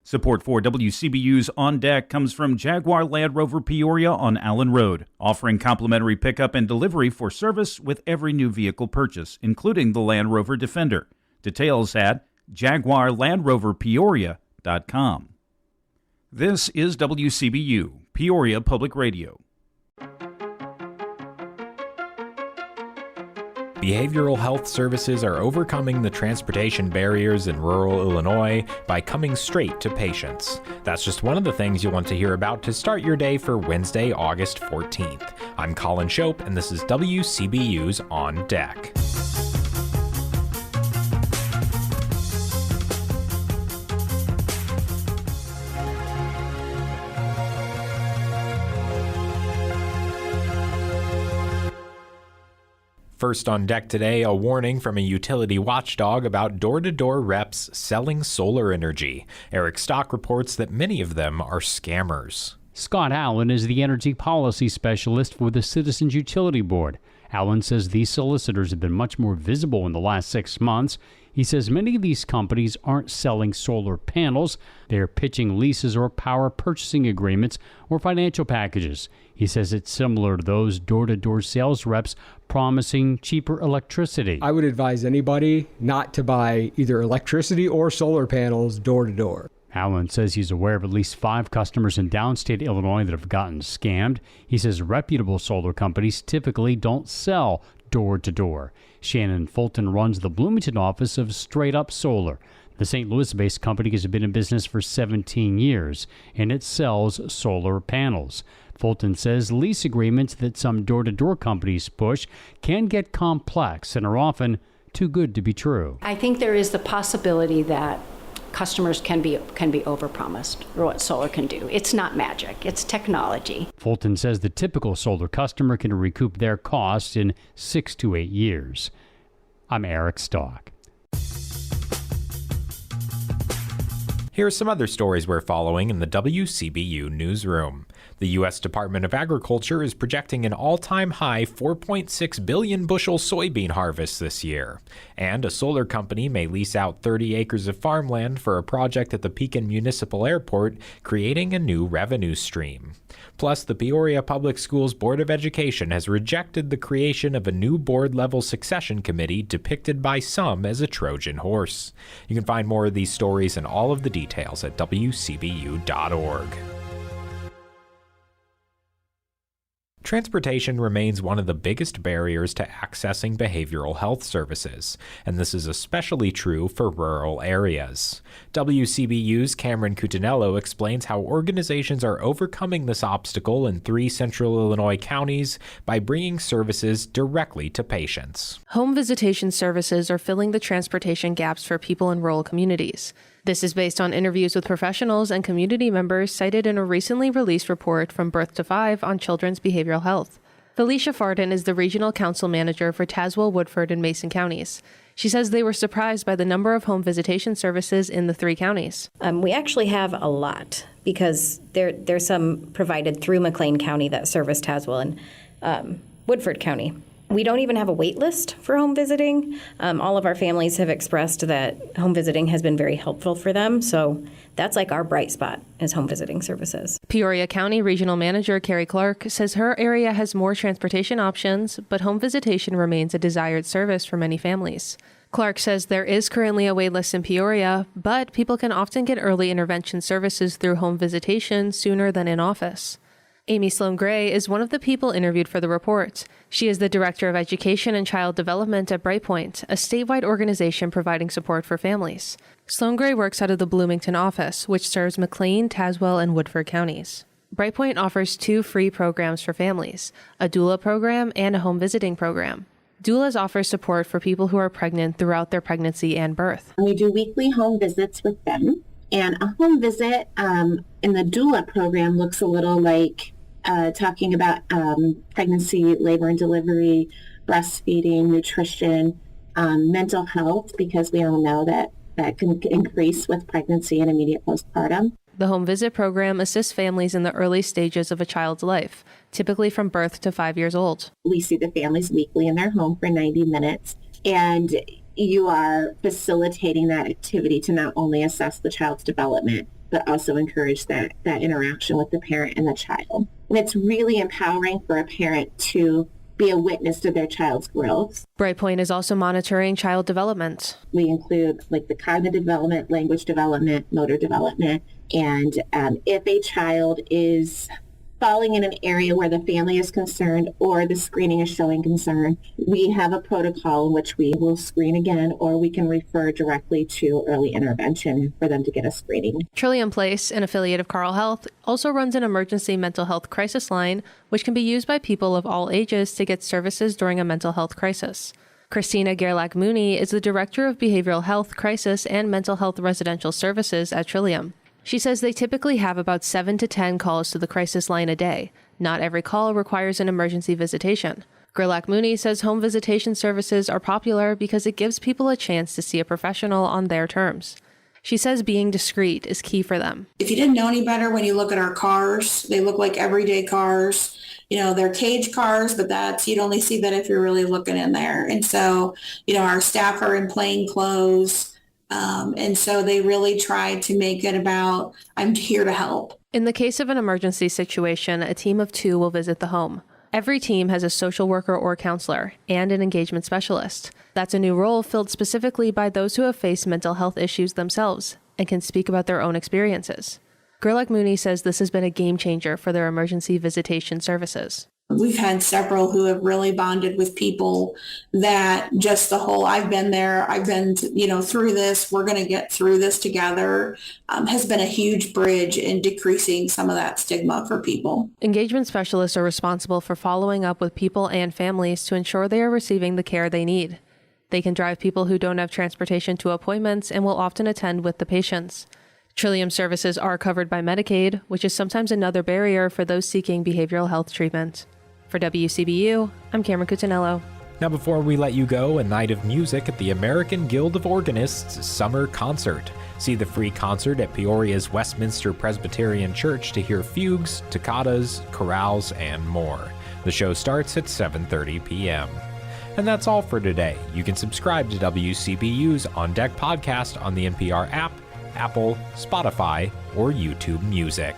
Support for WCBU's On Deck comes from Jaguar Land Rover Peoria on Allen Road, offering complimentary pickup and delivery for service with every new vehicle purchase, including the Land Rover Defender. Details at jaguarlandroverpeoria.com. This is WCBU, Peoria Public Radio. Behavioral health services are overcoming the transportation barriers in rural Illinois by coming straight to patients. That's just one of the things you'll want to hear about to start your day for Wednesday, August 14th. I'm Colin Shope, and this is WCBU's On Deck. First on deck today, a warning from a utility watchdog about door-to-door reps selling solar energy. Eric Stock reports that many of them are scammers. Scott Allen is the energy policy specialist for the Citizens Utility Board. Allen says these solicitors have been much more visible in the last 6 months. He says many of these companies aren't selling solar panels. They're pitching leases or power purchasing agreements or financial packages. He says it's similar to those door-to-door sales reps promising cheaper electricity. I would advise anybody not to buy either electricity or solar panels door-to-door. Allen says he's aware of at least 5 customers in downstate Illinois that have gotten scammed. He says reputable solar companies typically don't sell door-to-door. Shannon Fulton runs the Bloomington office of Straight Up Solar. The St. Louis-based company has been in business for 17 years, and it sells solar panels. Fulton says lease agreements that some door-to-door companies push can get complex and are often too good to be true. I think there is the possibility that customers can be overpromised for what solar can do. It's not magic, it's technology. Fulton says the typical solar customer can recoup their costs in 6 to 8 years. I'm Eric Stock. Here are some other stories we're following in the WCBU newsroom. The U.S. Department of Agriculture is projecting an all-time high 4.6 billion bushel soybean harvest this year. And a solar company may lease out 30 acres of farmland for a project at the Pekin Municipal Airport, creating a new revenue stream. Plus, the Peoria Public Schools Board of Education has rejected the creation of a new board-level succession committee depicted by some as a Trojan horse. You can find more of these stories and all of the details at WCBU.org. Transportation remains one of the biggest barriers to accessing behavioral health services, and this is especially true for rural areas. WCBU's Cameron Cutinello explains how organizations are overcoming this obstacle in 3 central Illinois counties by bringing services directly to patients. Home visitation services are filling the transportation gaps for people in rural communities. This is based on interviews with professionals and community members cited in a recently released report from Birth to 5 on children's behavioral health. Felicia Farden is the regional council manager for Tazewell, Woodford, and Mason counties. She says they were surprised by the number of home visitation services in the 3 counties. We actually have a lot because there's some provided through McLean County that service Tazewell and Woodford County. We don't even have a wait list for home visiting. All of our families have expressed that home visiting has been very helpful for them. So that's like our bright spot is home visiting services. Peoria County Regional Manager Carrie Clark says her area has more transportation options, but home visitation remains a desired service for many families. Clark says there is currently a wait list in Peoria, but people can often get early intervention services through home visitation sooner than in office. Amy Sloan Gray is one of the people interviewed for the report. She is the Director of Education and Child Development at Brightpoint, a statewide organization providing support for families. Sloan Gray works out of the Bloomington office, which serves McLean, Tazewell, and Woodford counties. Brightpoint offers 2 free programs for families, a doula program and a home visiting program. Doulas offer support for people who are pregnant throughout their pregnancy and birth. We do weekly home visits with them. And a home visit in the doula program looks a little like talking about pregnancy, labor and delivery, breastfeeding, nutrition, mental health, because we all know that can increase with pregnancy and immediate postpartum. The home visit program assists families in the early stages of a child's life, typically from birth to 5 years old. We see the families weekly in their home for 90 minutes, and you are facilitating that activity to not only assess the child's development, but also encourage that interaction with the parent and the child. And it's really empowering for a parent to be a witness to their child's growth. Brightpoint is also monitoring child development. We include like the cognitive development, language development, motor development, and if a child is falling in an area where the family is concerned or the screening is showing concern, we have a protocol in which we will screen again, or we can refer directly to early intervention for them to get a screening. Trillium Place, an affiliate of Carle Health, also runs an emergency mental health crisis line, which can be used by people of all ages to get services during a mental health crisis. Christina Gerlach-Mooney is the Director of Behavioral Health, Crisis, and Mental Health Residential Services at Trillium. She says they typically have about 7 to 10 calls to the crisis line a day. Not every call requires an emergency visitation. Gerlach-Mooney says home visitation services are popular because it gives people a chance to see a professional on their terms. She says being discreet is key for them. If you didn't know any better, when you look at our cars, they look like everyday cars. They're cage cars, but you'd only see that if you're really looking in there. And so, our staff are in plain clothes. And so they really try to make it about, I'm here to help. In the case of an emergency situation, a team of 2 will visit the home. Every team has a social worker or counselor and an engagement specialist. That's a new role filled specifically by those who have faced mental health issues themselves and can speak about their own experiences. Gerlach-Mooney says this has been a game changer for their emergency visitation services. We've had several who have really bonded with people that just the whole, I've been there, I've been, through this, we're going to get through this together, has been a huge bridge in decreasing some of that stigma for people. Engagement specialists are responsible for following up with people and families to ensure they are receiving the care they need. They can drive people who don't have transportation to appointments and will often attend with the patients. Trillium services are covered by Medicaid, which is sometimes another barrier for those seeking behavioral health treatment. For WCBU, I'm Cameron Cutinello. Now, before we let you go, a night of music at the American Guild of Organists Summer Concert. See the free concert at Peoria's Westminster Presbyterian Church to hear fugues, toccatas, chorales, and more. The show starts at 7:30 p.m. And that's all for today. You can subscribe to WCBU's On Deck podcast on the NPR app, Apple, Spotify, or YouTube Music.